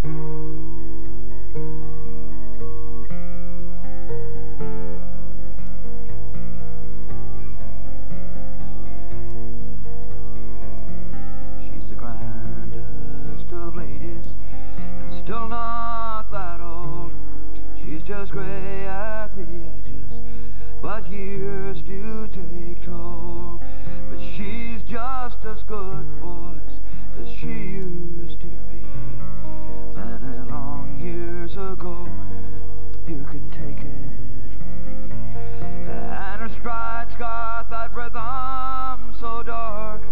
She's the grandest of ladies, and still not that old. She's just gray at the edges, but years do take toll. But she's just as good, boys, as she used to be. Many long years ago, you can take it from me. And her stride's got that rhythm so dark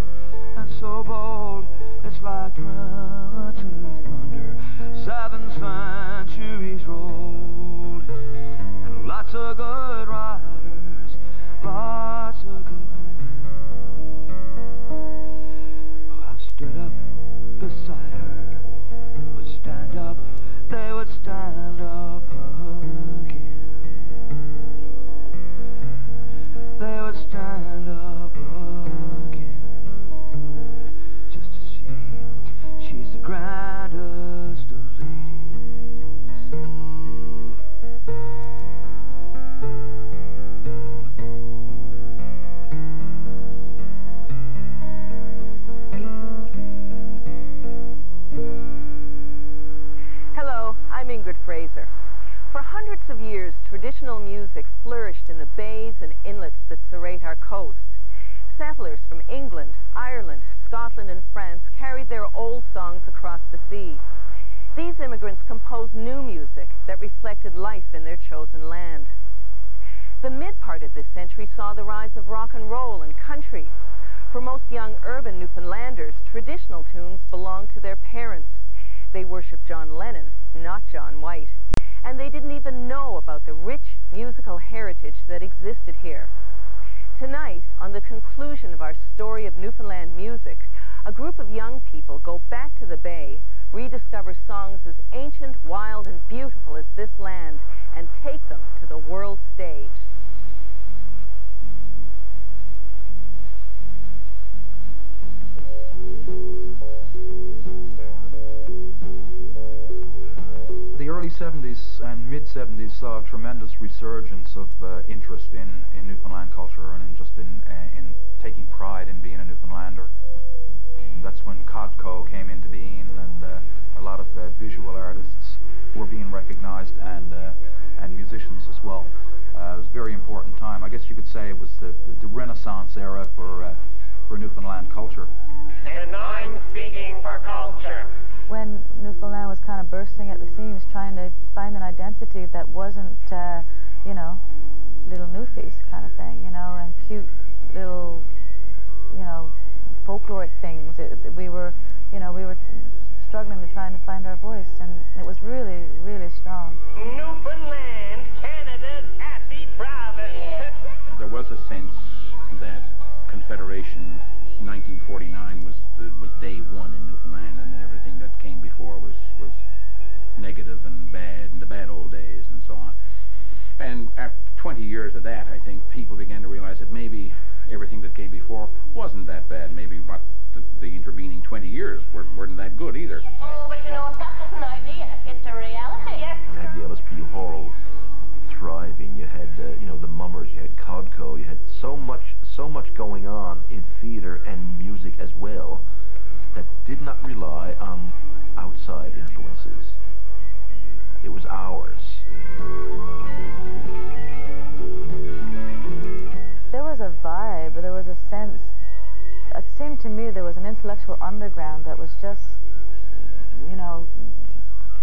and so bold, it's like primitive thunder, 7 centuries rolled. And lots of good riders, lots of good men who have stood up beside her, would stand up, they would stand up again. They would stand up again, just to see she's the grandest of ladies. Hello, I'm Ingrid Fraser. For hundreds of years, traditional music flourished in the bays and inlets that serrate our coast. Settlers from England, Ireland, Scotland and France carried their old songs across the sea. These immigrants composed new music that reflected life in their chosen land. The mid-part of this century saw the rise of rock and roll and country. For most young urban Newfoundlanders, traditional tunes belonged to their parents. They worshipped John Lennon, not John White. And they didn't even know about the rich musical heritage that existed here. Tonight, on the conclusion of our story of Newfoundland music, a group of young people go back to the Bay, rediscover songs as ancient, wild, and beautiful as this land, and take them to the world stage. The early 70s and mid-70s saw a tremendous resurgence of interest in Newfoundland culture and in taking pride in being a Newfoundlander. And that's when Codco came into being, and a lot of visual artists were being recognized, and musicians as well. It was a very important time. I guess you could say it was the Renaissance era for Newfoundland culture. And I'm speaking for culture. When Newfoundland was kind of bursting at the seams, trying to find an identity that wasn't, you know, little Newfies kind of thing, you know, and cute little, you know, folkloric things. We were struggling to trying to find our voice, and it was really, really strong. Newfoundland, Canada's happy province. There was a sense that Confederation 1949 was day one in Newfoundland, and everything that came before was negative and bad, and the bad old days and so on. And after 20 years of that, I think people began to realize that maybe everything that came before wasn't that bad. Maybe what the intervening 20 years weren't that good either. Oh, but you know, it's not just an idea, it's a reality. Yes. You had the LSP Hall thriving, you had, you know, the Mummers, you had Codco, you had so much going on in theatre and music as well that did not rely on outside influences. It was ours. There was a vibe, there was a sense, it seemed to me there was an intellectual underground that was just, you know,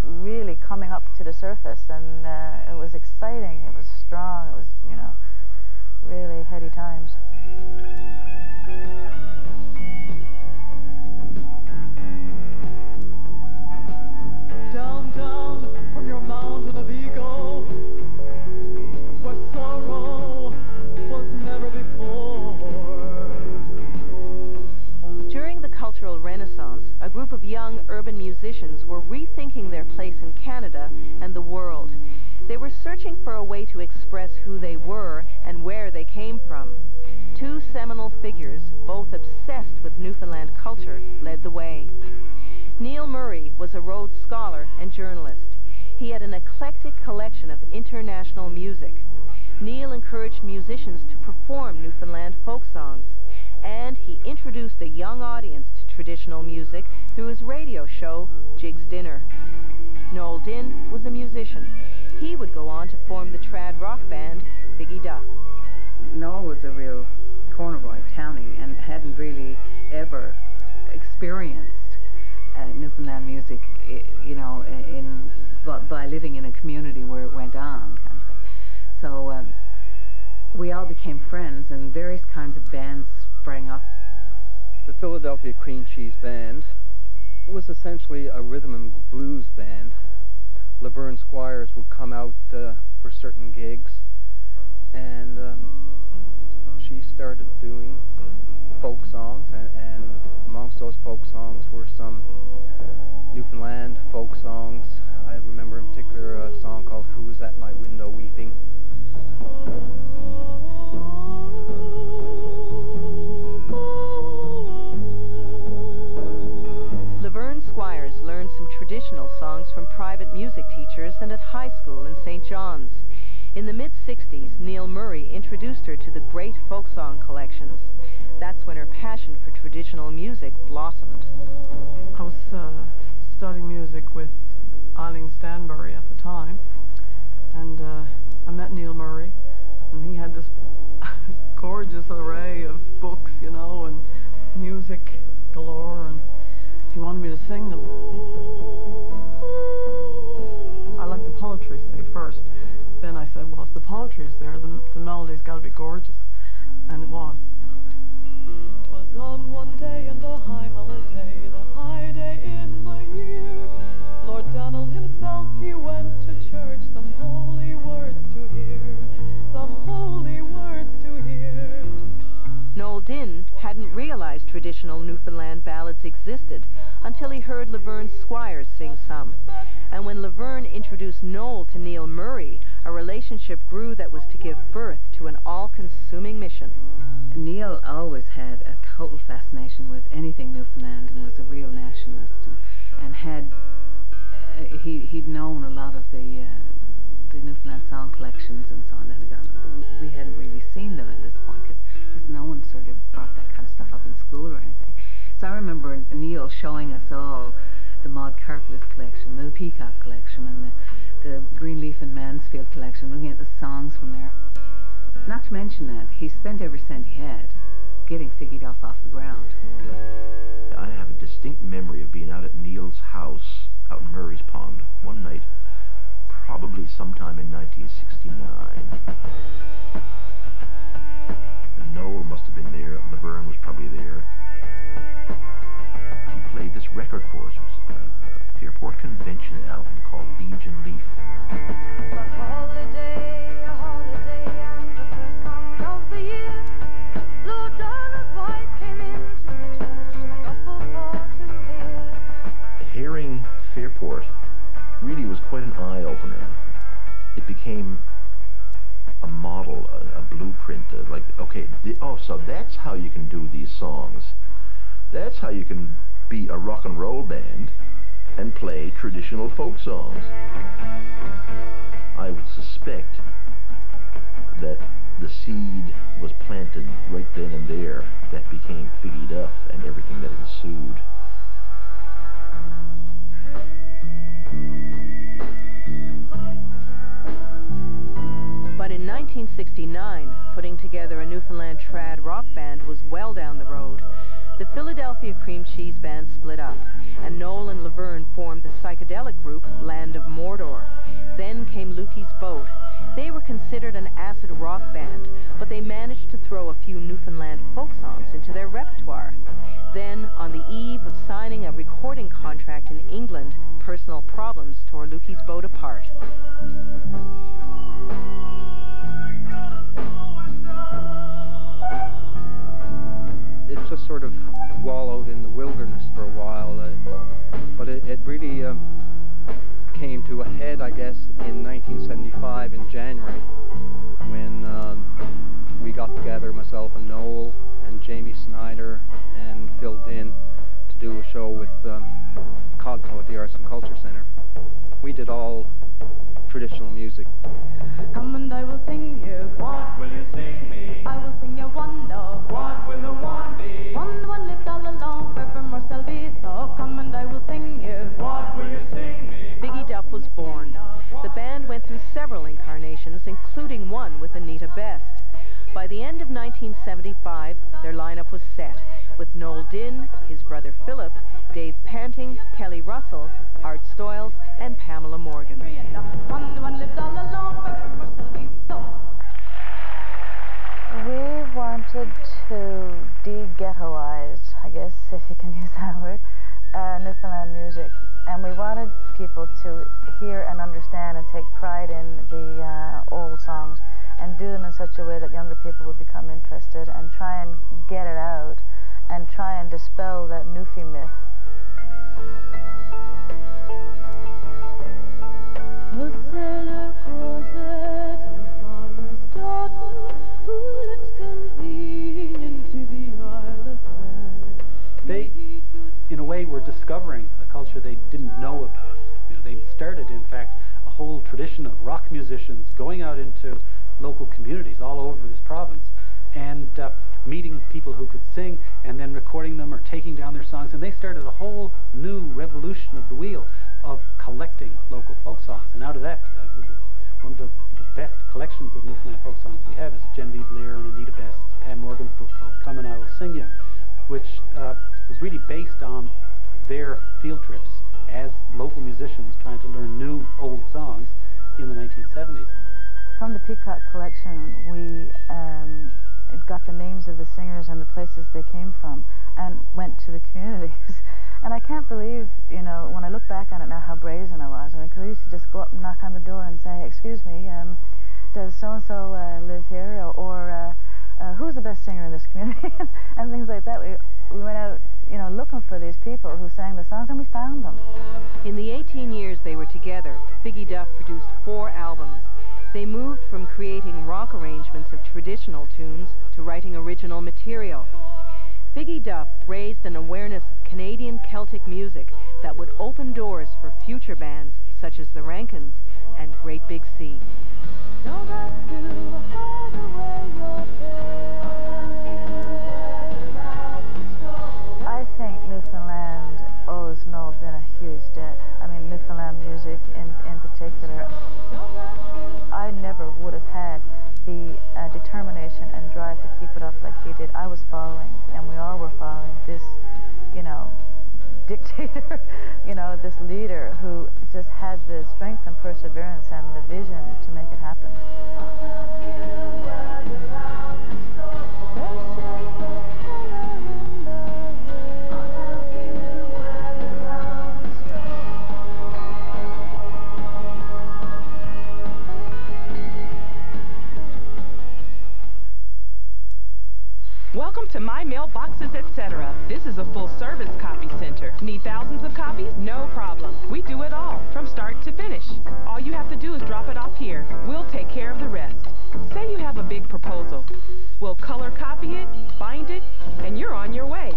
really coming up to the surface, and it was exciting, it was strong, it was, you know, really heady times. Down, down from your mountain of ego, where sorrow was never before. During the Cultural Renaissance, a group of young urban musicians were rethinking their place in Canada and the world. They were searching for a way to express who they were and where they came from. Two seminal figures, both obsessed with Newfoundland culture, led the way. Neil Murray was a Rhodes Scholar and journalist. He had an eclectic collection of international music. Neil encouraged musicians to perform Newfoundland folk songs, and he introduced a young audience to traditional music through his radio show, Jig's Dinner. Noel Dinn was a musician. He would go on to form the trad rock band Figgy Duff. Noel was a real corner boy, townie, and hadn't really ever experienced Newfoundland music, you know, by living in a community where it went on, kind of thing. So we all became friends, and various kinds of bands sprang up. The Philadelphia Cream Cheese Band was essentially a rhythm and blues band. Laverne Squires would come out for certain gigs, and she started doing folk songs, and amongst those folk songs were some Newfoundland folk songs. I remember in particular a song called Who Was at My Window Weeping. Laverne Squires learned some traditional songs from private music teachers and at high school in St. John's. In the mid-60s, Neil Murray introduced her to the great folk song collections. That's when her passion for traditional music blossomed. I was studying music with Eileen Stanbury at the time, and I met Neil Murray, and he had this gorgeous array of books, you know, and music galore, and he wanted me to sing them. I liked the poetry, say, first. Then I said, well, if the poetry is there, the melody's got to be gorgeous. And it was. 'Twas on one day and a high holiday, the high day in the year, Lord Daniel himself, he went to church, some holy words to hear, some holy words to hear. Noel Dinn hadn't realized traditional Newfoundland ballads existed until he heard Laverne Squires sing some. And when Laverne introduced Noel to Neil Murray, a relationship grew that was to give birth to an all-consuming mission. Neil always had a total fascination with anything Newfoundland and was a real nationalist, and had he'd known a lot of the Newfoundland song collections and so on that had gone on. We hadn't really seen them at this point because no one sort of brought that kind of stuff up in school or anything. So I remember Neil showing us all the Maud Carplet collection, the Peacock collection, and the Greenleaf and Mansfield collection, looking at the songs from there. Not to mention that he spent every cent he had getting Figgy Duff off the ground. I have a distinct memory of being out at Neil's house out in Murray's Pond one night, probably sometime in 1969. And Noel must have been there, Laverne was probably there. He played this record for us. It was a Fairport Convention album called Legion Leaf. A holiday, and the first month of the year, Lord Daniel's wife came into the church, the gospel for to hear. Hearing Fairport really was quite an eye-opener. It became a model, a blueprint, like, okay, so that's how you can do these songs. That's how you can be a rock and roll band and play traditional folk songs. I would suspect that the seed was planted right then and there that became Figgy Duff and everything that ensued. But in 1969, putting together a Newfoundland trad rock band was well down the road. The Philadelphia Cream Cheese Band split up, and Noel and Laverne formed the psychedelic group Land of Mordor. Then came Lukey's Boat. They were considered an acid rock band, but they managed to throw a few Newfoundland folk songs into their repertoire. Then, on the eve of signing a recording contract in England, personal problems tore Lukey's Boat apart. It just sort of wallowed in the wilderness for a while, but it really came to a head, I guess, in 1975 in January, when we got together, myself and Noel and Jamie Snyder and Phil Dinn, to do a show with Codco at the Arts and Culture Center. We did all traditional music. Come and I will sing you. What will you sing me? I will sing you one note. What will the one be? One lived all alone, far from Marcel Viso. Come and I will sing you. What will you sing me? Biggie Duff was born. The band went through several incarnations, including one with Anita Best. By the end of 1975, their lineup was set, with Noel Dinn, his brother Philip, Dave Panting, Kelly Russell, Art Stoyles, and Pamela Morgan. One lived all alone, far from Marcel Viso. We wanted to de-ghettoize, I guess, if you can use that word, Newfoundland music. And we wanted people to hear and understand and take pride in the old songs and do them in such a way that younger people would become interested and try and get it out and try and dispel that Newfie myth. A sailor courted a farmer's daughter who lived convenient to the Isle of Man. They, in a way, were discovering a culture they didn't know about. You know, they started, in fact, a whole tradition of rock musicians going out into local communities all over this province and meeting people who could sing and then recording them or taking down their songs. And they started a whole new revolution of the wheel of collecting local folk songs. And out of that, one of the best collections of Newfoundland folk songs we have is Genevieve Lear and Anita Best's Pam Morgan's book called Come and I Will Sing You, which was really based on their field trips as local musicians trying to learn new old songs in the 1970s. From the Peacock collection, we got the names of the singers and the places they came from and went to the communities. And I can't believe, you know, when I look back on it now, how brazen I was. I mean, because I used to just go up and knock on the door and say, excuse me, does so-and-so live here? Or who's the best singer in this community? And things like that. We went out, you know, looking for these people who sang the songs, and we found them. In the 18 years they were together, Biggie Duff produced 4 albums. They moved from creating rock arrangements of traditional tunes to writing original material. Biggie Duff raised an awareness of Canadian Celtic music that would open doors for future bands such as the Rankins and Great Big Sea. Don't have to hide away your head. I think Newfoundland owes Noel Dinn a huge debt. I mean, Newfoundland music in particular. I never would have had the determination and drive to keep it up like he did. I was following, and we all were following this, you know, dictator, you know, this leader who just had the strength and perseverance and the vision to make it happen. Welcome to My Mailboxes, etc. This is a full-service copy center. Need thousands of copies? No problem. We do it all, from start to finish. All you have to do is drop it off here. We'll take care of the rest. Say you have a big proposal. We'll color copy it, bind it, and you're on your way.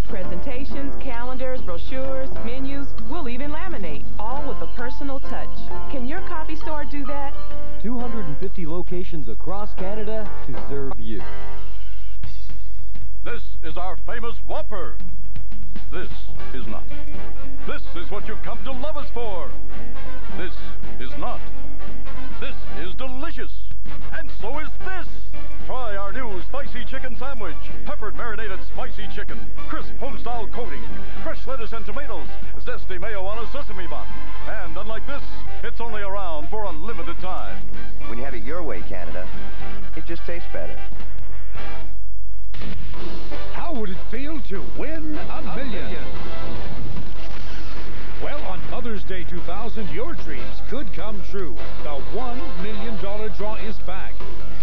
Presentations, calendars, brochures, menus, we'll even laminate, all with a personal touch. Can your copy store do that? 250 locations across Canada to serve you. This is our famous Whopper. This is not. This is what you've come to love us for. This is not. This is delicious. And so is this. Try our new spicy chicken sandwich. Peppered marinated spicy chicken. Crisp home-style coating. Fresh lettuce and tomatoes. Zesty mayo on a sesame bun. And unlike this, it's only around for a limited time. When you have it your way, Canada, it just tastes better. How would it feel to win $1 million? Well, on Mother's Day 2000, your dreams could come true. The $1 million draw is back.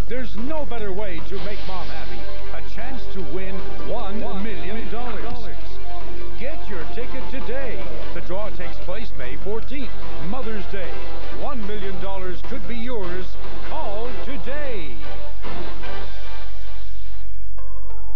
There's no better way to make Mom happy. A chance to win $1 million. Get your ticket today. The draw takes place May 14th, Mother's Day. $1 million could be yours. Call today.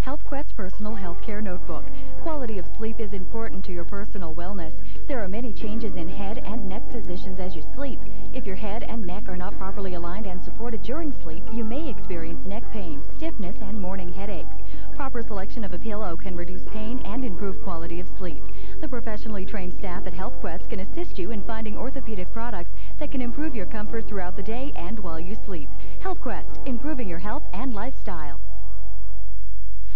HealthQuest Personal Healthcare Notebook. Quality of sleep is is important to your personal wellness. There are many changes in head and neck positions as you sleep. If your head and neck are not properly aligned and supported during sleep, you may experience neck pain, stiffness, and morning headaches. Proper selection of a pillow can reduce pain and improve quality of sleep. The professionally trained staff at HealthQuest can assist you in finding orthopedic products that can improve your comfort throughout the day and while you sleep. HealthQuest, improving your health and lifestyle.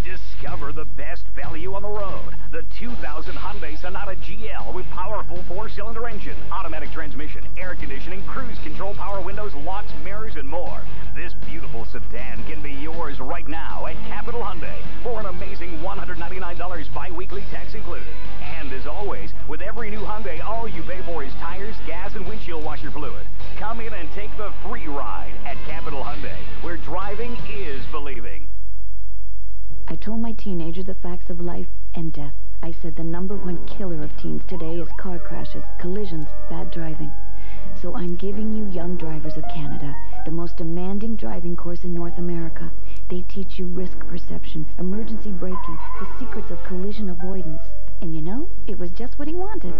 Discover the best value on the road. The 2000 Hyundai Sonata GL with powerful 4-cylinder engine, automatic transmission, air conditioning, cruise control, power windows, locks, mirrors, and more. This beautiful sedan can be yours right now at Capital Hyundai for an amazing $199 bi-weekly tax included. And as always, with every new Hyundai, all you pay for is tires, gas, and windshield washer fluid. Come in and take the free ride at Capital Hyundai, where driving is believing. I told my teenager the facts of life and death. I said the #1 killer of teens today is car crashes, collisions, bad driving. So I'm giving you Young Drivers of Canada, the most demanding driving course in North America. They teach you risk perception, emergency braking, the secrets of collision avoidance. And you know, it was just what he wanted.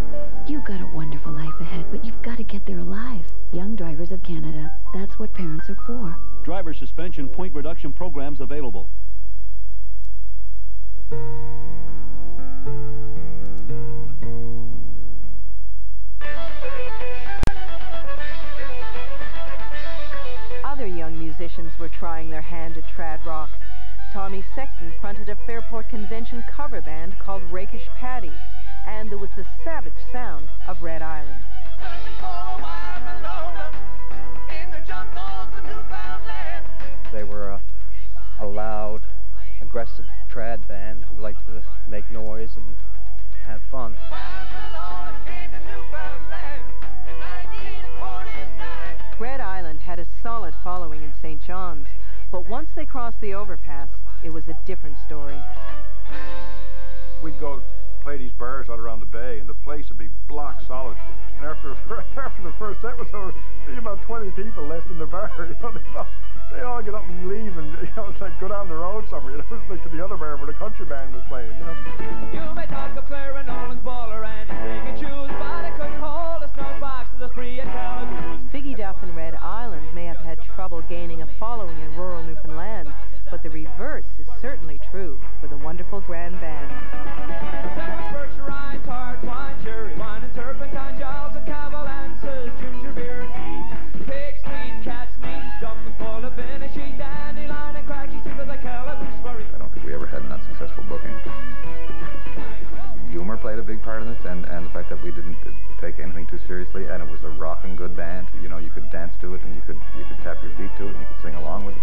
You've got a wonderful life ahead, but you've got to get there alive. Young Drivers of Canada, that's what parents are for. Driver suspension point reduction programs available. Other young musicians were trying their hand at trad rock. Tommy Sexton fronted a Fairport Convention cover band called Rakish Paddy, and there was the savage sound of Red Island. They were a loud, aggressive trad band who liked to make noise and have fun. Red Island had a solid following in St. John's, but once they crossed the overpass, it was a different story. We'd go play these bars out around the bay, and the place would be block solid. And after the first set was over, there'd be about 20 people left in the bar. You know, they all get up and leave, and it's like go down the road somewhere. You know, it's like to the other bar where the country band was playing. You know. You may talk of Claire and Nolan's baller and anything you choose, but it couldn't hold a snow box to the free and Calagoose. Figgy Duff and Red Island may have had trouble gaining a following in rural Newfoundland, but the reverse is certainly true for the wonderful Grand Band. Berkshire Rye, tart wine, cherry wine, and turpentine, jobs and cavalances, ginger beer and tea, pig's meat, cat's meat, dumplings full of finishing, dandelion and cracky soup of the Calagoose worry. I don't think we ever had an unsuccessful booking. Humor played a big part in it, and the fact that we didn't take anything too seriously, and it was a rockin' good band. You know, you could dance to it, and you could tap your feet to it, and you could sing along with it.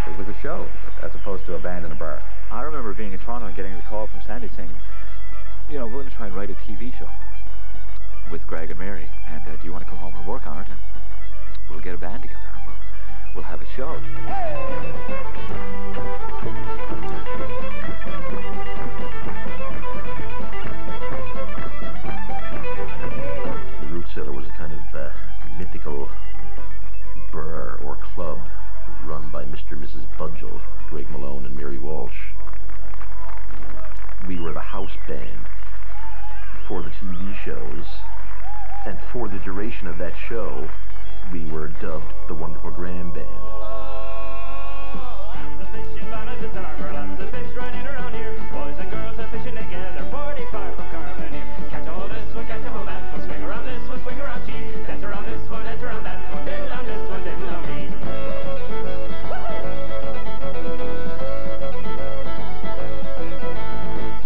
It was a show, as opposed to a band in a bar. I remember being in Toronto and getting a call from Sandy saying, you know, we're going to try and write a TV show with Greg and Mary, and do you want to come home and work on it? And we'll get a band together, and we'll have a show. The Root Cellar was a kind of mythical bar or club run by Mr. and Mrs. Budgell, Greg Malone and Mary Walsh. We were the house band for the TV shows, and for the duration of that show, we were dubbed the Wonderful Grand Band.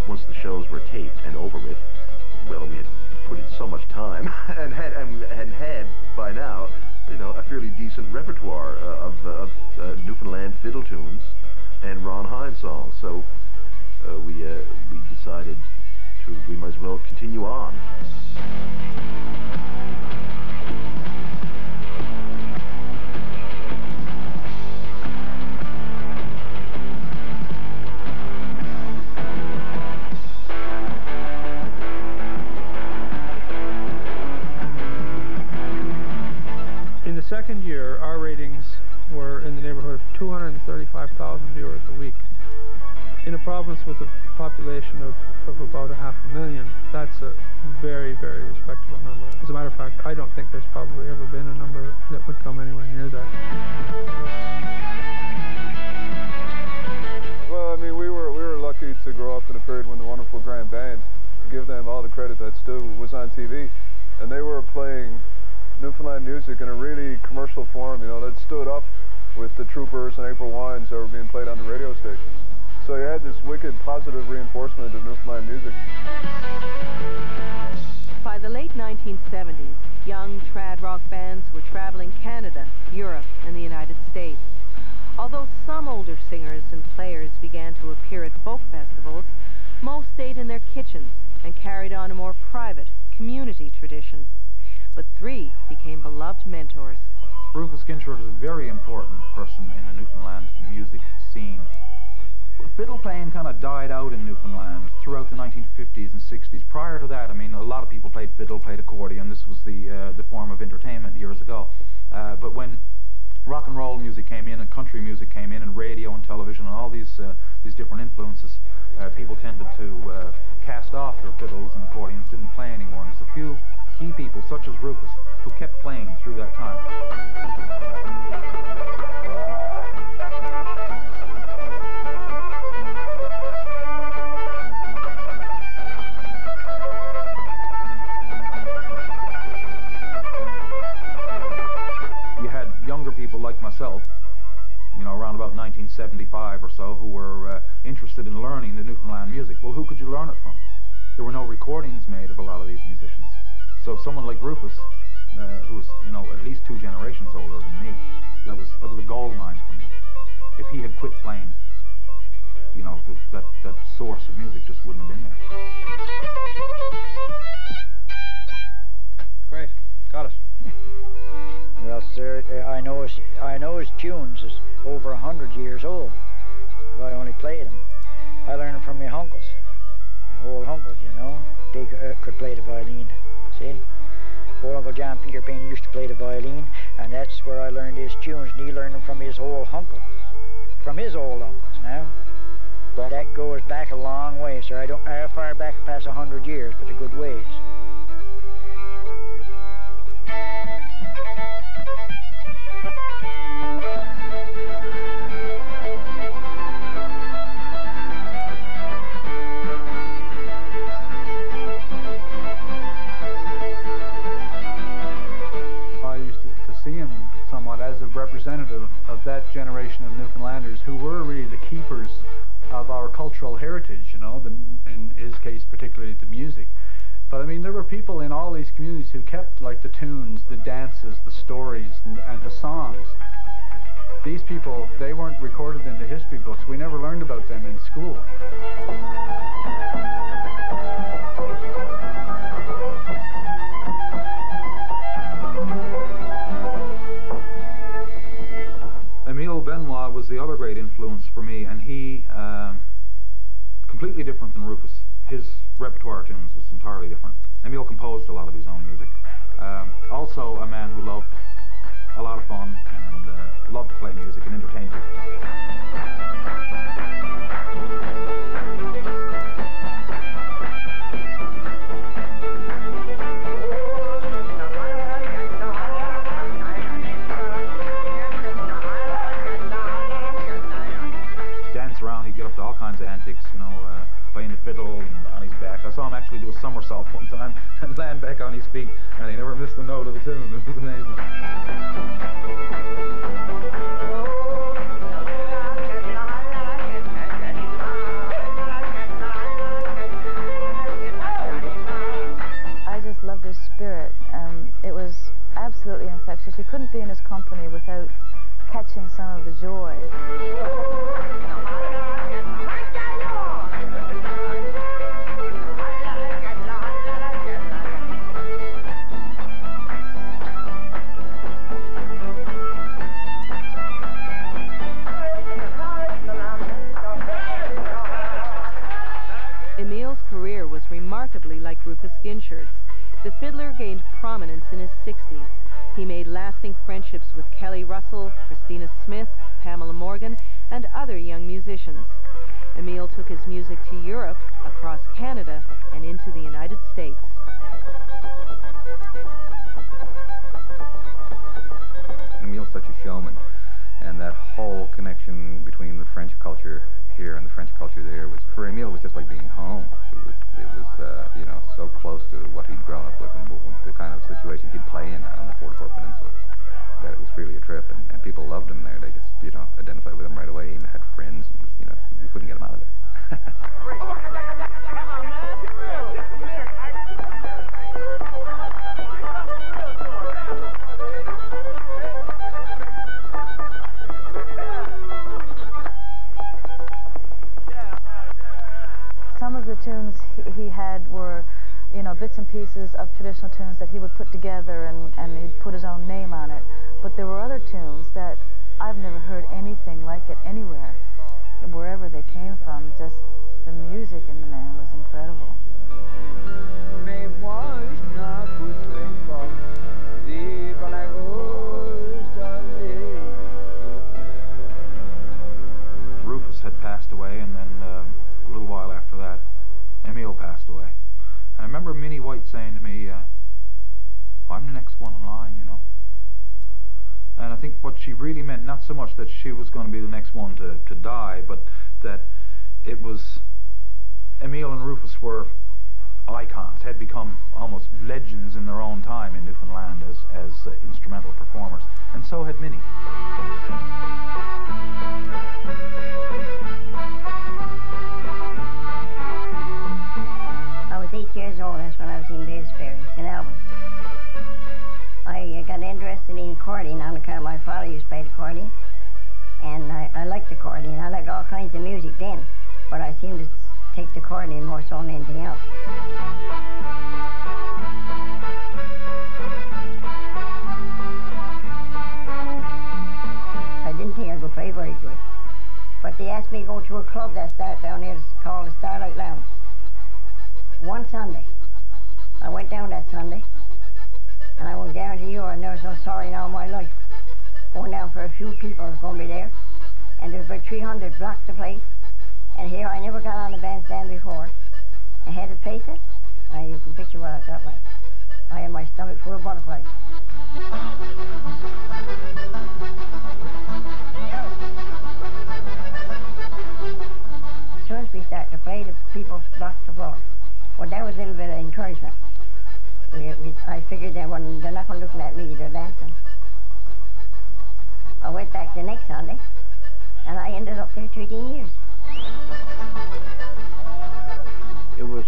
Once the shows were taped and over with, well, we had put in so much time and had by now, you know, a fairly decent repertoire of Newfoundland fiddle tunes and Ron Hines songs. So we decided we might as well continue on. In the second year, our ratings were in the neighborhood of 235,000 viewers a week. In a province with a population of about 500,000, that's a very, very respectable number. As a matter of fact, I don't think there's probably ever been a number that would come anywhere near that. Well, I mean, we were lucky to grow up in a period when the wonderful Grand Band, to give them all the credit that's due, was on TV, and they were playing Newfoundland music in a really commercial form, you know, that stood up with the Troopers and April Wines that were being played on the radio stations. So you had this wicked positive reinforcement of Newfoundland music. By the late 1970s, young trad rock bands were traveling Canada, Europe, and the United States. Although some older singers and players began to appear at folk festivals, most stayed in their kitchens and carried on a more private, community tradition. But 3 became beloved mentors. Rufus Ginchard is a very important person in the Newfoundland music scene. Fiddle playing kind of died out in Newfoundland throughout the 1950s and 60s. Prior to that, I mean, a lot of people played fiddle, played accordion. This was the form of entertainment years ago. But when rock and roll music came in and country music came in and radio and television and all these different influences, people tended to cast off their fiddles and accordions, didn't play anymore. And there's a few key people, such as Rufus, who kept playing through that time. Younger people like myself, you know, around about 1975 or so, who were interested in learning the Newfoundland music. Well, who could you learn it from? There were no recordings made of a lot of these musicians. So someone like Rufus, who was, you know, at least 2 generations older than me, that was a gold mine for me. If he had quit playing, you know, that source of music just wouldn't have been there. Great, got it. Well, sir, I know his tunes is over 100 years old. If I only played them, I learned them from my uncles, my old uncles, you know. They could play the violin. See, old Uncle John Peter Payne used to play the violin, and that's where I learned his tunes. And he learned them from his old uncles, now. But that goes back a long way, sir. I don't know how far back past 100 years, but a good ways. See him somewhat as a representative of that generation of Newfoundlanders who were really the keepers of our cultural heritage, you know, in his case particularly the music. But I mean, there were people in all these communities who kept like the tunes, the dances, the stories, and the songs. These people, they weren't recorded in the history books. We never learned about them in school. Emile Benoit was the other great influence for me, and he, completely different than Rufus. His repertoire tunes was entirely different. Emile composed a lot of his own music. Also a man who loved a lot of fun and loved to play music and entertain people. Around, he'd get up to all kinds of antics, you know, playing the fiddle and on his back. I saw him actually do a somersault one time and land back on his feet, and he never missed a note of the tune. It was amazing. I just loved his spirit. It was absolutely infectious. You couldn't be in his company without catching some of the joy. remarkably like Rufus Ginshirt's. The fiddler gained prominence in his 60s. He made lasting friendships with Kelly Russell, Christina Smith, Pamela Morgan, and other young musicians. Emile took his music to Europe, across Canada, and into the United States. Emile's such a showman, and that whole connection between the French culture here and the French culture there was, for Emile, it was just like being home. It was you know, so close to what he'd grown up with and the kind of situation he'd play in on the Fort Peninsula, that it was really a trip, and people loved him there. They just, you know, identified with him right away. He had friends, and you know, we couldn't get him out of there. Some of the tunes he had were, you know, bits and pieces of traditional tunes that he would put together, and he'd put his own name on it. But there were other tunes that I've never heard anything like it anywhere, wherever they came from. Just the music in the man was incredible. Rufus had passed away, and then a little while after that, Emile passed away. And I remember Minnie White saying to me, I'm the next one in line, you know. And I think what she really meant, not so much that she was going to be the next one to die, but that it was Emile and Rufus were icons, had become almost legends in their own time in Newfoundland as instrumental performers. And so had Minnie. I was 8 years old, that's when I was in Baysferry, in Alvin. I got interested in accordion on account of my father used to play the accordion, and I liked the accordion. I liked all kinds of music then, but I seemed to take the accordion more so than anything else. I didn't think I could play very good, but they asked me to go to a club that started down there called the Starlight Lounge. One Sunday. I went down that Sunday, and I will guarantee you I never so sorry in all my life. Going down for a few people was going to be there, and there was about 300 blocked the place, and here I never got on the bandstand before. I had to face it, and you can picture what I felt like. I had my stomach full of butterflies. As soon as we started to play, the people blocked the floor. Well, that was a little bit of encouragement. I figured that when they're not going to look at me, they're dancing. I went back the next Sunday, and I ended up there 13 years. It was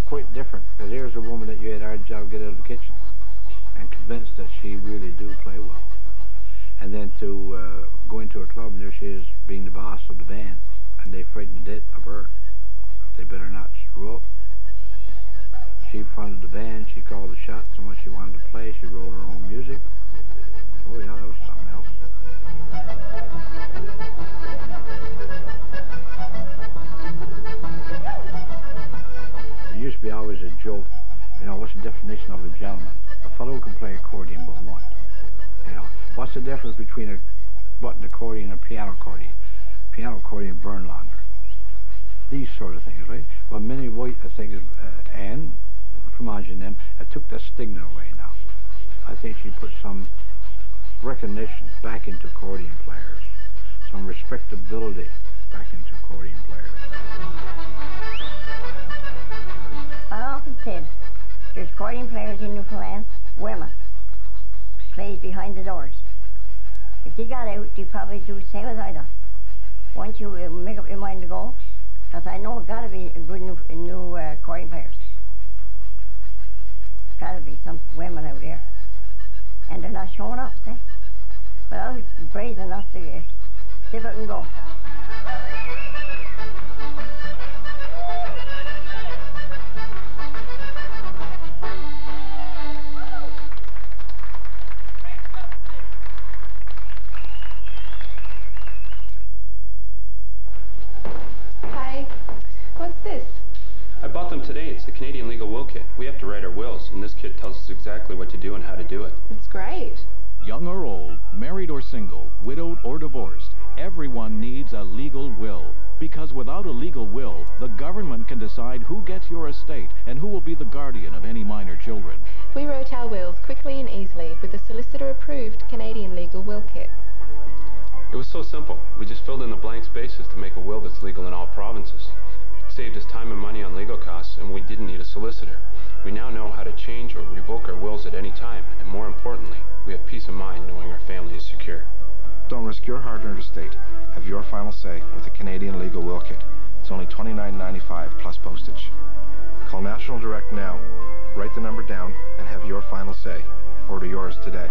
quite different, because here's a woman that you had a hard job to get out of the kitchen, and convinced that she really do play well. And then to go into a club, and there she is being the boss of the band, and they frightened to death of her. They better not screw up. She fronted the band, she called the shots on what she wanted to play, she wrote her own music. Oh yeah, that was something else. There used to be always a joke, you know, what's the definition of a gentleman? A fellow who can play accordion but one. You know, what's the difference between a button accordion and a piano accordion? Piano accordion burn longer. These sort of things, right? Well, Minnie White, I think, and Fromage and them, took the stigma away now. I think she put some recognition back into accordion players, some respectability back into accordion players. I often said, there's accordion players in Newfoundland, women, plays behind the doors. If they got out, they'd probably do the same as I done. Once you make up your mind to go, because I know it got to be a good new accordion players. Got to be some women out there. And they're not showing up, see? But I was brave enough to see if I can go. Hi. What's this? I bought them today. It's the Canadian legal will kit. We have to write our wills, and this kit tells us exactly what to do and how to do it. It's great. Young or old, married or single, widowed or divorced, everyone needs a legal will. Because without a legal will, the government can decide who gets your estate and who will be the guardian of any minor children. We wrote our wills quickly and easily with the solicitor-approved Canadian legal will kit. It was so simple. We just filled in the blank spaces to make a will that's legal in all provinces. It saved us time and money on legal costs, and we didn't need a solicitor. We now know how to change or revoke our wills at any time, and more importantly, we have peace of mind knowing our family is secure. Don't risk your hard-earned estate. Have your final say with the Canadian Legal Will Kit. It's only $29.95 plus postage. Call National Direct now. Write the number down and have your final say. Order yours today.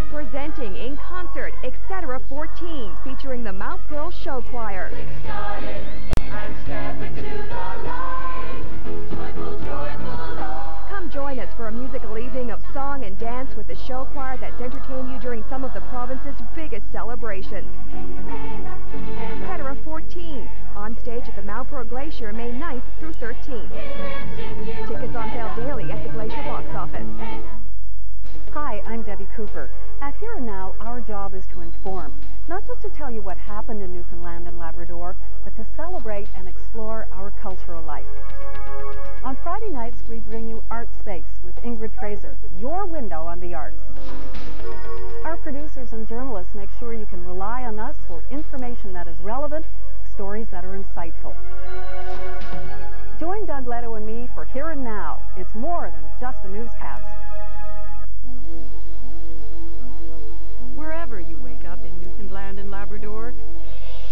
Presenting in concert, Etc. 14, featuring the Mount Pearl Show Choir. Come join us for a musical evening of song and dance with the show choir that's entertained you during some of the province's biggest celebrations. Etc. 14, on stage at the Mount Pearl Glacier, May 9th through 13th. Tickets on sale daily at the Glacier box office. Hi, I'm Debbie Cooper. At Here and Now, our job is to inform, not just to tell you what happened in Newfoundland and Labrador, but to celebrate and explore our cultural life. On Friday nights, we bring you Art Space with Ingrid Fraser, your window on the arts. Our producers and journalists make sure you can rely on us for information that is relevant, stories that are insightful. Join Doug Leto and me for Here and Now. It's more than just a newscast. Wherever you wake up in Newfoundland and Labrador,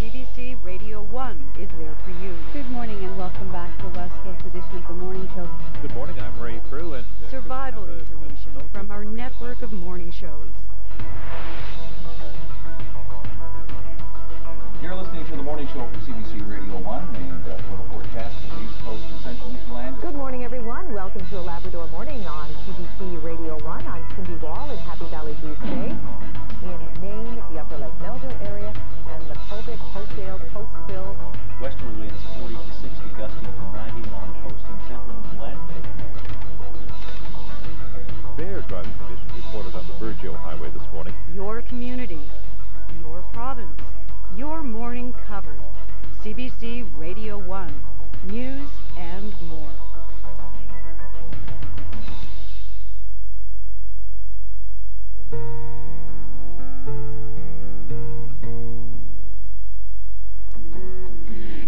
CBC Radio 1 is there for you. Good morning and welcome back to the West Coast edition of the Morning Show. Good morning, I'm Ray Prue and survival information from our network of morning shows. You're listening to the Morning Show from CBC Radio 1 and weather forecast for the East Coast and Central Newfoundland. Good morning, everyone. Welcome to a Labrador Morning on CBC Radio 1. I'm Cindy Wall in Happy Valley Blues Bay. In Maine, the Upper Lake Melville area, and the Colvick, Hopedale, Postville. Westerly winds 40 to 60, gusting to 90 along the coast and central Newfoundland. Fair driving conditions reported on the Burgeo Highway this morning. Your community, your province, your morning covered. CBC Radio 1, news and more.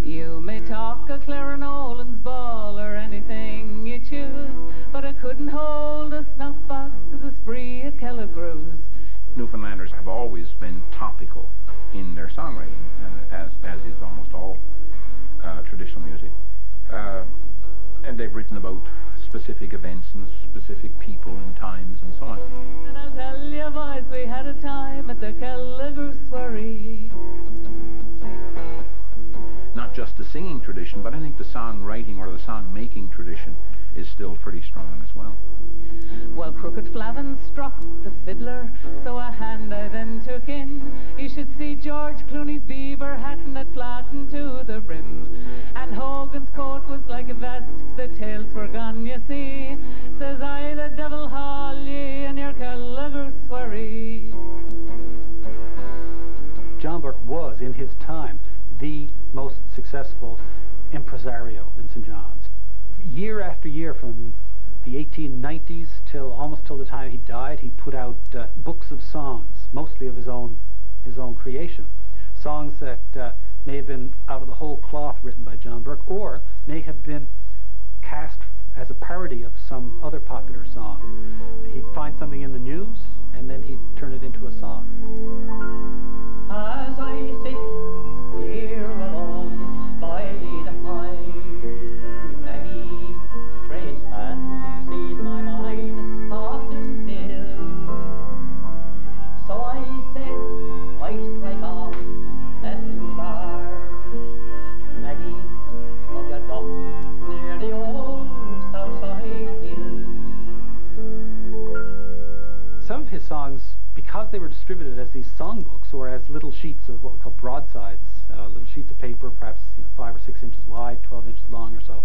You may talk a Clarenolan's ball or anything you choose, but I couldn't hold a snuff box to the spree at Kelligrews. Newfoundlanders have always been topical in their songwriting, as is almost all traditional music. And they've written about specific events and specific people and times and so on. And I'll tell you boys, we had a time at the Kelligrews soiree. Not just the singing tradition, but I think the songwriting or the song-making tradition is still pretty strong as well. Well, Crooked Flavin struck the fiddler, so a hand I then took in. You should see George Clooney's beaver hat and it flattened to the rim. And Hogan's coat was like a vest, the tails were gone, you see. Says I, the devil haul ye in your Kelligrews soiree. John Burke was, in his time, the most successful impresario in St. John's. Year after year, from the 1890s till almost till the time he died, he put out books of songs, mostly of his own creation. Songs that may have been out of the whole cloth written by John Burke, or may have been cast as a parody of some other popular song. He'd find something in the news, and then he'd turn it into a song. As I sit here alone by the fire, many strange fancies my mind often fills. So I said, why strike off that new bars, Maggie, of your dock near the old Southside hills. Some of his songs, because because they were distributed as these songbooks or as little sheets of what we call broadsides, little sheets of paper, perhaps 5 or 6 inches wide, 12 inches long or so,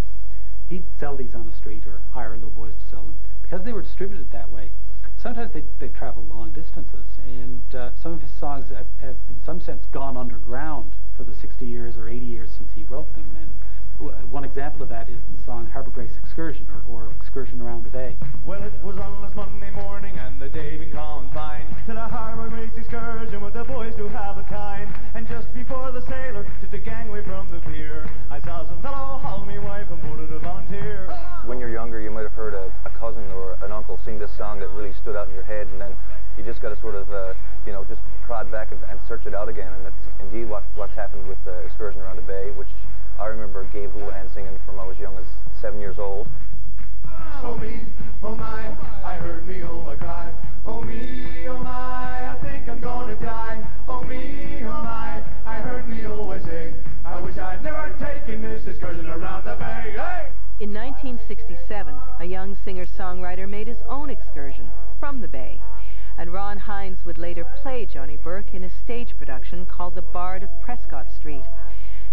he'd sell these on the street or hire little boys to sell them. Because they were distributed that way, sometimes they travel long distances, and some of his songs have in some sense gone underground for the 60 years or 80 years since he wrote them. And one example of that is the song Harbour Grace Excursion, or Excursion Around the Bay. Well, it was on last Monday morning, and the day been calm and fine, to the Harbour Grace Excursion with the boys to have a time. And just before the sailor took the gangway from the pier, I saw some fellow haul me wife and put her to volunteer. When you're younger, you might have heard a cousin or an uncle sing this song that really stood out in your head, and then you just got to sort of, just prod back and search it out again. And that's indeed what's happened with Excursion Around the Bay, which I remember Gabe Houlihan singing from I was young as 7 years old. Oh me, oh my, I heard me oh my cry. Oh me, oh my, I think I'm gonna die. Oh me, oh my, I heard me oh I say, I wish I'd never taken this excursion around the bay. Hey! In 1967, a young singer-songwriter made his own excursion from the Bay, and Ron Hines would later play Johnny Burke in a stage production called The Bard of Prescott Street.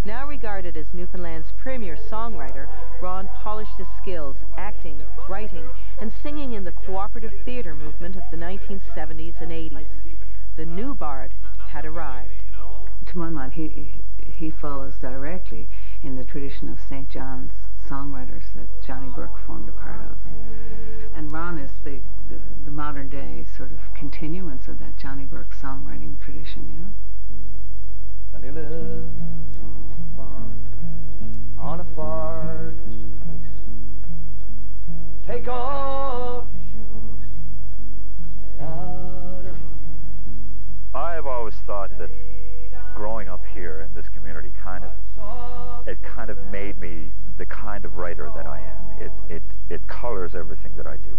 Now regarded as Newfoundland's premier songwriter, Ron polished his skills acting, writing, and singing in the cooperative theatre movement of the 1970s and 80s. The new Bard had arrived. To my mind, he follows directly in the tradition of St. John's songwriters that Johnny Burke formed a part of. And Ron is the modern day sort of continuance of that Johnny Burke songwriting tradition, you know? Johnny lives on a farm, on a far distant place. Take off your shoes, stay out of. I've always thought that growing up here in this community kind of made me the kind of writer that I am. It colors everything that I do.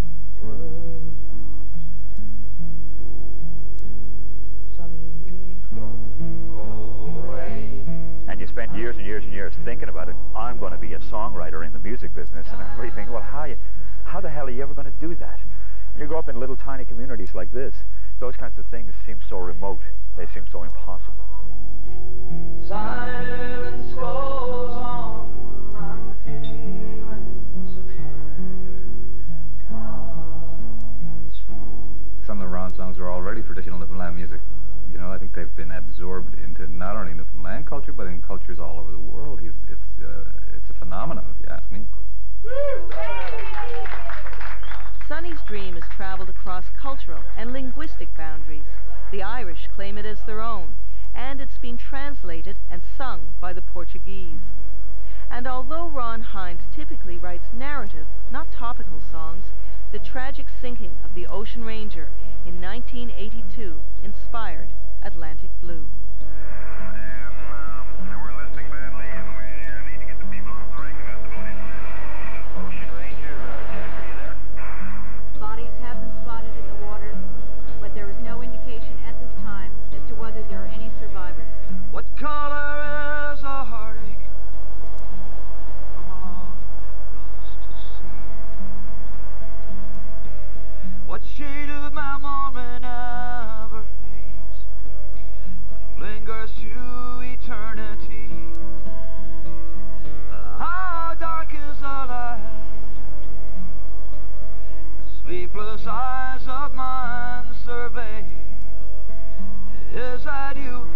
And you spend years and years and years thinking about it. I'm going to be a songwriter in the music business, and everybody thinks, well, how the hell are you ever going to do that? You grow up in little tiny communities like this. Those kinds of things seem so remote. They seem so impossible. Silence goes on, I'm feeling so tired. Some of Ron's songs are already traditional Newfoundland music. You know, I think they've been absorbed into not only Newfoundland culture, but in cultures all over the world. It's a phenomenon, if you ask me. Sonny's dream has traveled across cultural and linguistic boundaries. The Irish claim it as their own, and it's been translated and sung by the Portuguese. And although Ron Hines typically writes narrative, not topical songs, the tragic sinking of the Ocean Ranger in 1982 inspired Atlantic Blue. Bodies have been spotted in the water, but there is no indication at this time as to whether there are any survivors. What color is a heartache from a long lost at sea? What shade of my morning never fades, but lingers to eternity? How dark is the light of day? The sleepless eyes of mine survey. Is that you?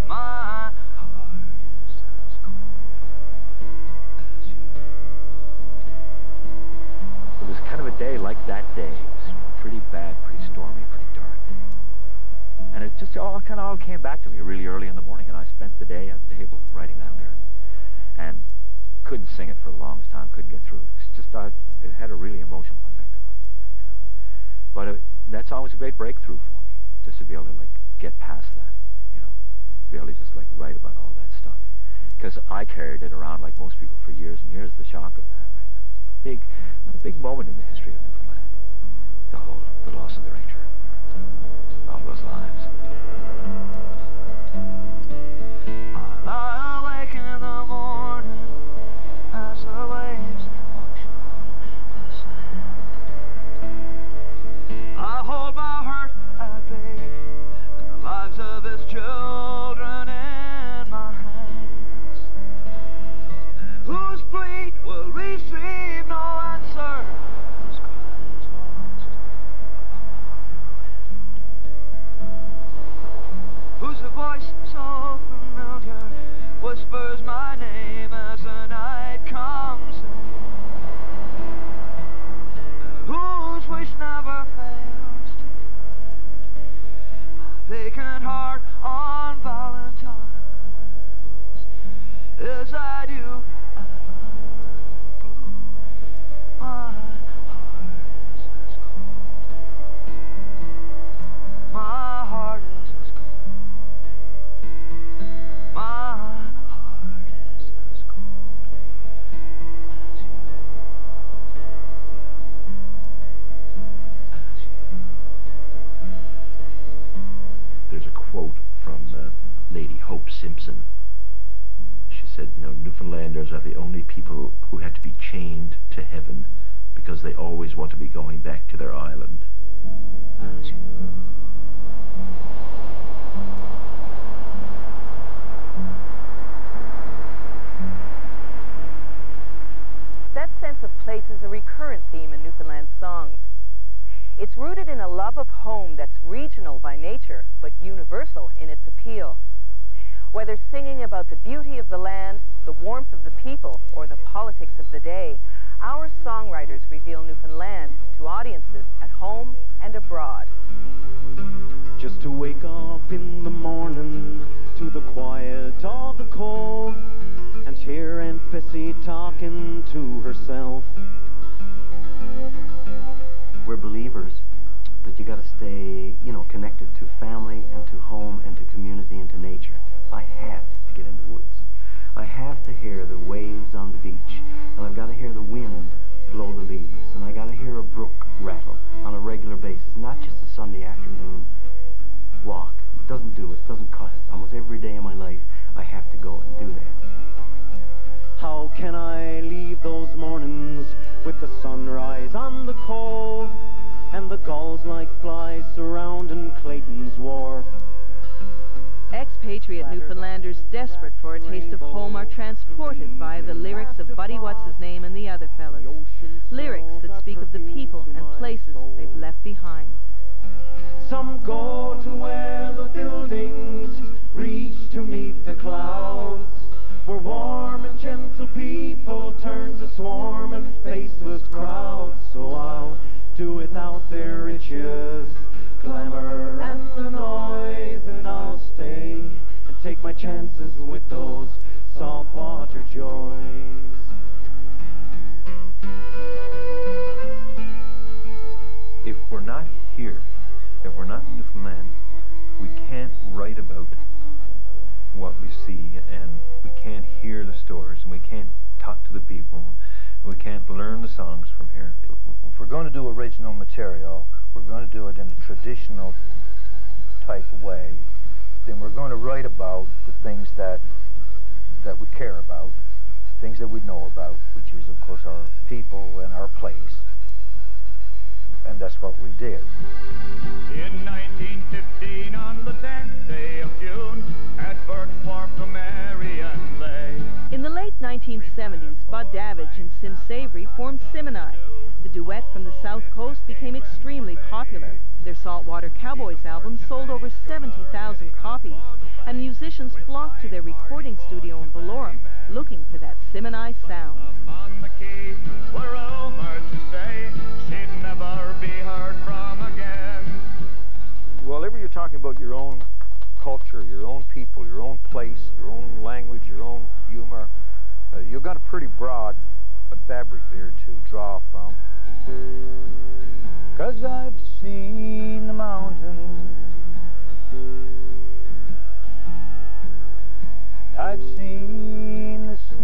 My heart is as cold as you. It was kind of a day like that day. It was pretty bad, pretty stormy, pretty dark day. And it just all came back to me really early in the morning, and I spent the day at the table writing that lyric. And couldn't sing it for the longest time, couldn't get through it. It's just, it had a really emotional effect on me, you know. But that's always a great breakthrough for me, just to be able to, like, get past that, you know. Be able to just, like, write about all that stuff. Because I carried it around, like most people, for years and years, the shock of that, right? A big moment in the history of Newfoundland. The loss of the Ranger. All those lives. I lie awake in the morning as the waves wash on the sand. whose voice so familiar whispers my name as the night comes in, whose wish never fails to find a vacant heart on Valentine's. Is that you? And I'm blue. My heart is as cold. My heart is as cold. My heart is as cold as you. There's a quote from Lady Hope Simpson. She said, you know, Newfoundlanders are the only people who had to be chained to heaven because they always want to be going back to their island. As you. That sense of place is a recurrent theme in Newfoundland songs. It's rooted in a love of home that's regional by nature, but universal in its appeal. Whether singing about the beauty of the land, the warmth of the people, or the politics of the day, our songwriters reveal Newfoundland to audiences at home and abroad. Just to wake up in the morning to the quiet of the cove and hear Aunt Bessie talking to herself. We're believers that you got to stay, you know, connected to family and to home and to community and to nature. I have to get in the woods. I have to hear the waves on the beach, and I've got to hear the wind blow the leaves, and I got to hear a brook rattle on a regular basis, not just a Sunday afternoon walk. It doesn't do it, doesn't cut it. Almost every day of my life, I have to go and do that. How can I leave those mornings with the sunrise on the cove and the gulls like flies surrounding Clayton's wharf? Expatriate Newfoundlanders desperate for a taste of home are transported by the lyrics of Buddy What's-His-Name and the Other Fellas. Lyrics that speak of the people and places they've left behind. Some go to where the buildings reach to meet the clouds, where warm and gentle people turn to swarming faceless crowds. So I'll do without their riches, glamour and the noise, and I'll stay and take my chances with those saltwater joys. If we're not here, if we're not in Newfoundland, we can't write about what we see, and we can't hear the stories, and we can't talk to the people, and we can't learn the songs from here. If we're going to do original material, we're going to do it in a traditional type way, then we're going to write about the things that we care about, things that we know about, which is, of course, our people and our place. And that's what we did. In 1915, on the 10th day of June, at Burke's Wharf, the Marion lay. In the late 1970s, Bud Davidge and Sim Savory formed Simini. The duet from the South Coast became extremely popular. Their Saltwater Cowboys album sold over 70,000 copies, and musicians flocked to their recording studio in Valorum, looking for that Simini sound. On the quay, were rumored to say she'd never be heard from again. Whenever you're talking about your own culture, your own people, your own place, your own language, your own humor, you've got a pretty broad fabric there to draw from. 'Cause I've seen the mountain, and I've seen the sea.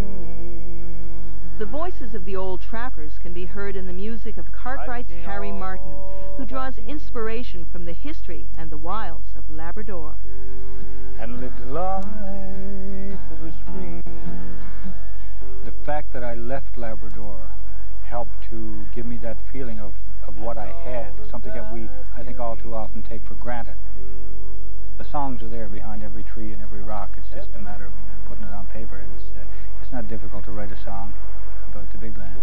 The voices of the old trappers can be heard in the music of Cartwright's Harry Martin, who draws inspiration from the history and the wilds of Labrador. And lived a life that was free. The fact that I left Labrador helped to give me that feeling of what I had, something that we, I think, all too often take for granted. The songs are there behind every tree and every rock. It's just a matter of putting it on paper. It's not difficult to write a song about the big land.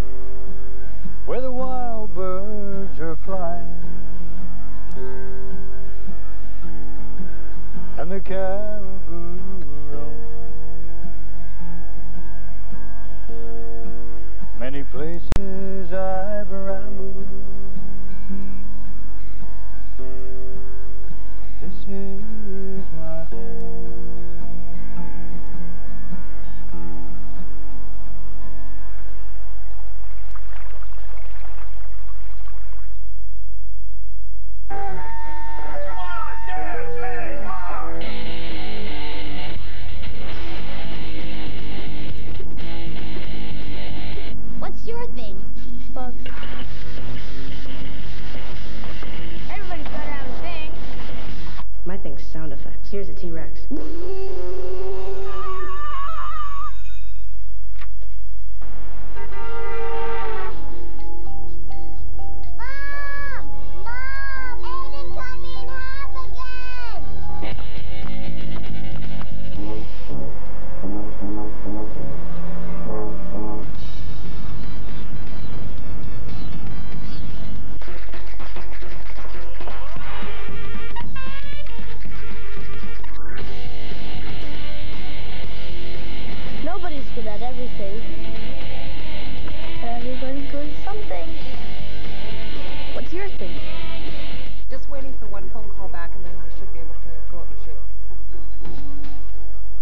Where the wild birds are flying, and the caribou roam. Many places I've rambled, but this is my home. What's your thing? Bugs. Everybody's gotta have a thing. My thing's sound effects. Here's a T-Rex. Nobody's good at everything. But everybody's good at something. What's your thing? Just waiting for one phone call back and then we should be able to go out and shoot. Sounds good.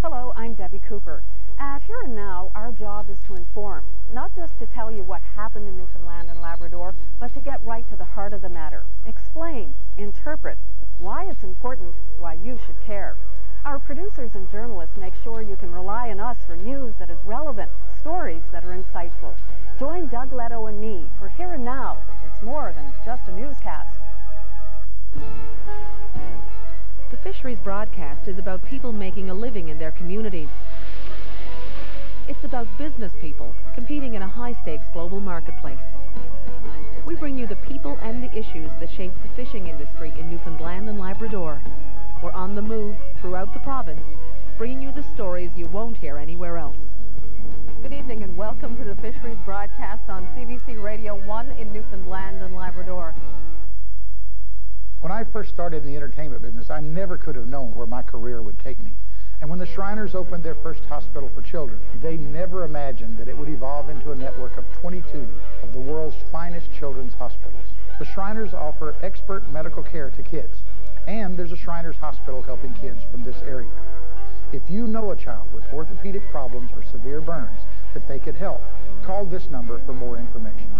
Hello, I'm Debbie Cooper. At Here and Now, our job is to inform, not just to tell you what happened in Newfoundland and Labrador, but to get right to the heart of the matter. Explain, interpret, why it's important, why you should care. Our producers and journalists make sure you can rely on us for news that is relevant, stories that are insightful. Join Doug Leto and me for Here and Now. It's more than just a newscast. The Fisheries broadcast is about people making a living in their communities. It's about business people competing in a high-stakes global marketplace. We bring you the people and the issues that shape the fishing industry in Newfoundland and Labrador. We're on the move throughout the province, bringing you the stories you won't hear anywhere else. Good evening and welcome to the Fisheries broadcast on CBC Radio 1 in Newfoundland and Labrador. When I first started in the entertainment business, I never could have known where my career would take me. And when the Shriners opened their first hospital for children, they never imagined that it would evolve into a network of 22 of the world's finest children's hospitals. The Shriners offer expert medical care to kids, and there's a Shriners hospital helping kids from this area. If you know a child with orthopedic problems or severe burns that they could help, call this number for more information.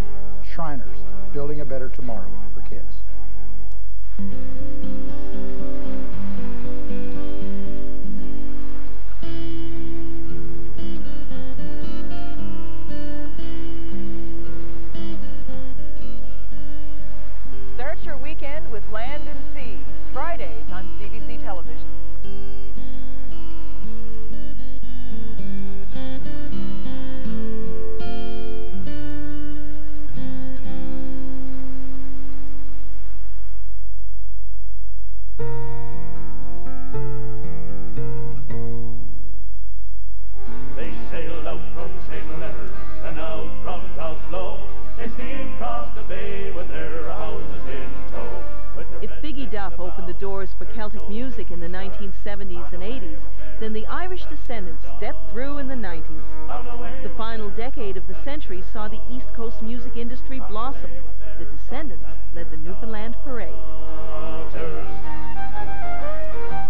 Shriners, building a better tomorrow for kids. Start your weekend with Land and Sea, Fridays on CBC Television. They sailed out from St. Leonard's and out from Toulouse. They steamed across the bay with their houses in tow. If Biggie Duff opened the doors for Celtic music in the 1970s and 80s, then the Irish Descendants stepped through in the 90s. The final decade of the century saw the East Coast music industry blossom. The Descendants led the Newfoundland Parade.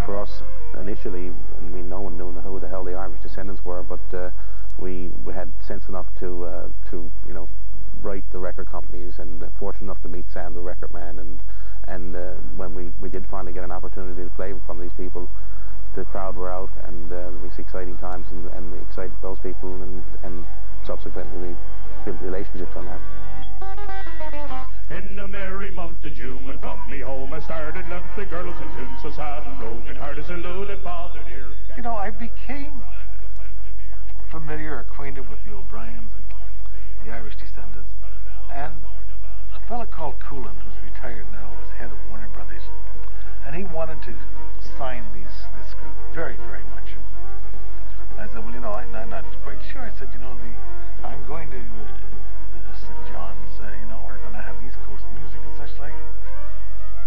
For us, initially, I mean, no one knew who the hell the Irish Descendants were, but we had sense enough to you know, write the record companies, and fortunate enough to meet Sam, the record man, and when we did finally get an opportunity to play in front of these people, the crowd were out, and it was exciting times, and we excited those people, and subsequently we built relationships on that. In the merry month of June, when from me home I started, left the girls in tune, so sad and broken hearted, saluted father dear. You know, I became familiar, acquainted with the O'Briens and the Irish Descendants, and a fella called Coolin, who's retired now, was head of Warner Brothers, and he wanted to sign this group very, very much. And I said, well, you know, I'm not quite sure. I said, you know, I'm going to St. John's, you know, we're going to have East Coast music and such like,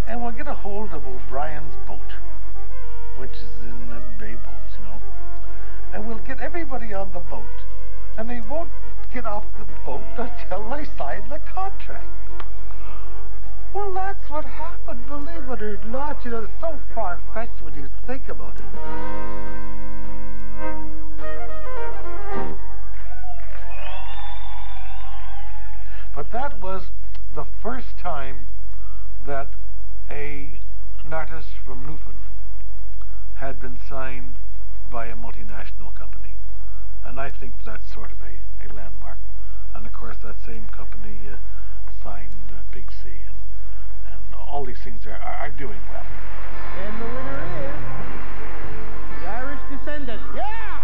and we'll get a hold of O'Brien's boat, which is get everybody on the boat, and they won't get off the boat until they sign the contract. Well, that's what happened, believe it or not. You know, it's so far-fetched when you think about it. But that was the first time that an artist from Newfoundland had been signed by a multinational company. And I think that's sort of a landmark. And of course that same company signed Big C, and all these things are doing well. And the winner is the Irish Descendants. Yeah!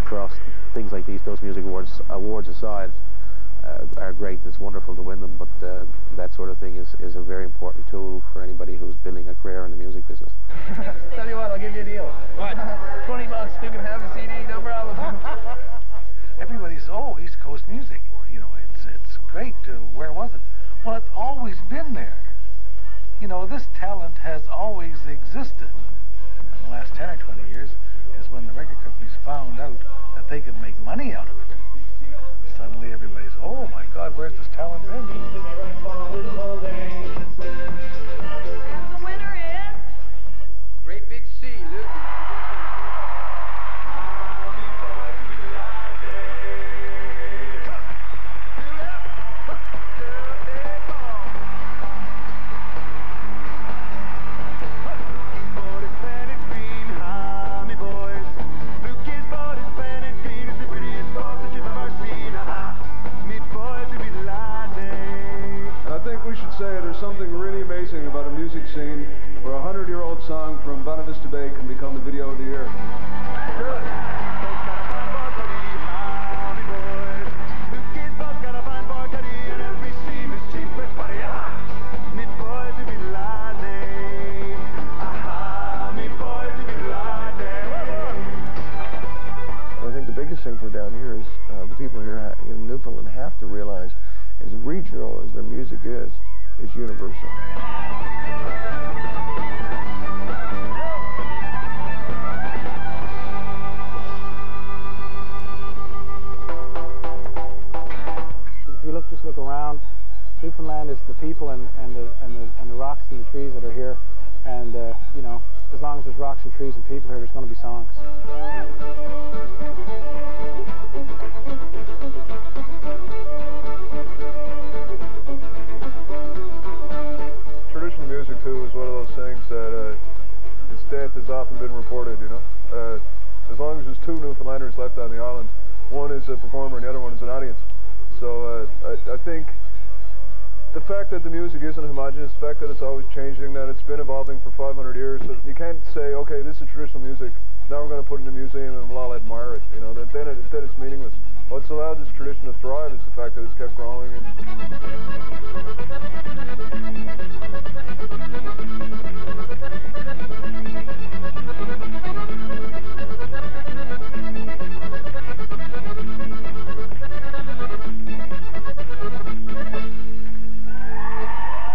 For us, things like these Coast Music Awards aside, are great. It's wonderful to win them, but that sort of thing is a very important tool for anybody who's building a career in the music business. Tell you what, I'll give you a deal. What? $20, you can have a CD, no problem. Everybody's, oh, East Coast music. You know, it's great. Where was it? Well, it's always been there. You know, this talent has always existed. In the last 10 or 20 years is when the record companies found out that they could make money out of it. Suddenly everybody's, oh my God, where's this talent been? The winner is Great Big C, Luke. Something really amazing about a music scene where a 100-year-old song from Buena Vista Bay can become the video of the year. I think the biggest thing for down here is the people here in Newfoundland have to realize, as regional as their music is universal. If you just look around, Newfoundland is the people and the rocks and the trees that are here, and you know, as long as there's rocks and trees and people here, there's going to be songs. Traditional music too is one of those things that its death has often been reported, you know. As long as there's two Newfoundlanders left on the island, one is a performer and the other one is an audience. So I think the fact that the music isn't homogeneous, the fact that it's always changing, that it's been evolving for 500 years, so you can't say, okay, this is traditional music, now we're going to put it in a museum and we'll all admire it, you know, then it's meaningless. What's allowed this tradition to thrive is the fact that it's kept growing.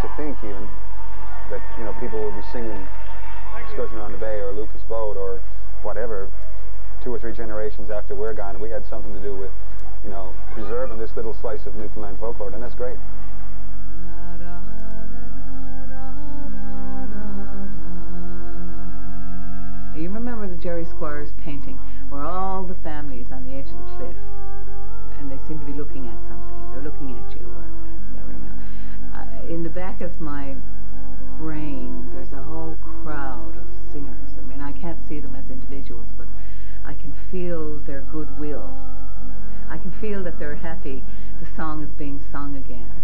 To think even that, you know, people will be singing Excursion Around the Bay or Lucas Boat or whatever 2 or 3 generations after we're gone, and we had something to do with, you know, preserving this little slice of Newfoundland folklore, and that's great. You remember the Jerry Squires painting where all the families on the edge of the cliff, and they seem to be looking at something. They're looking at you or whatever, you know. In the back of my brain, there's a whole crowd of singers. I mean, I can't see them as individuals, but I can feel their goodwill. I can feel that they're happy the song is being sung again or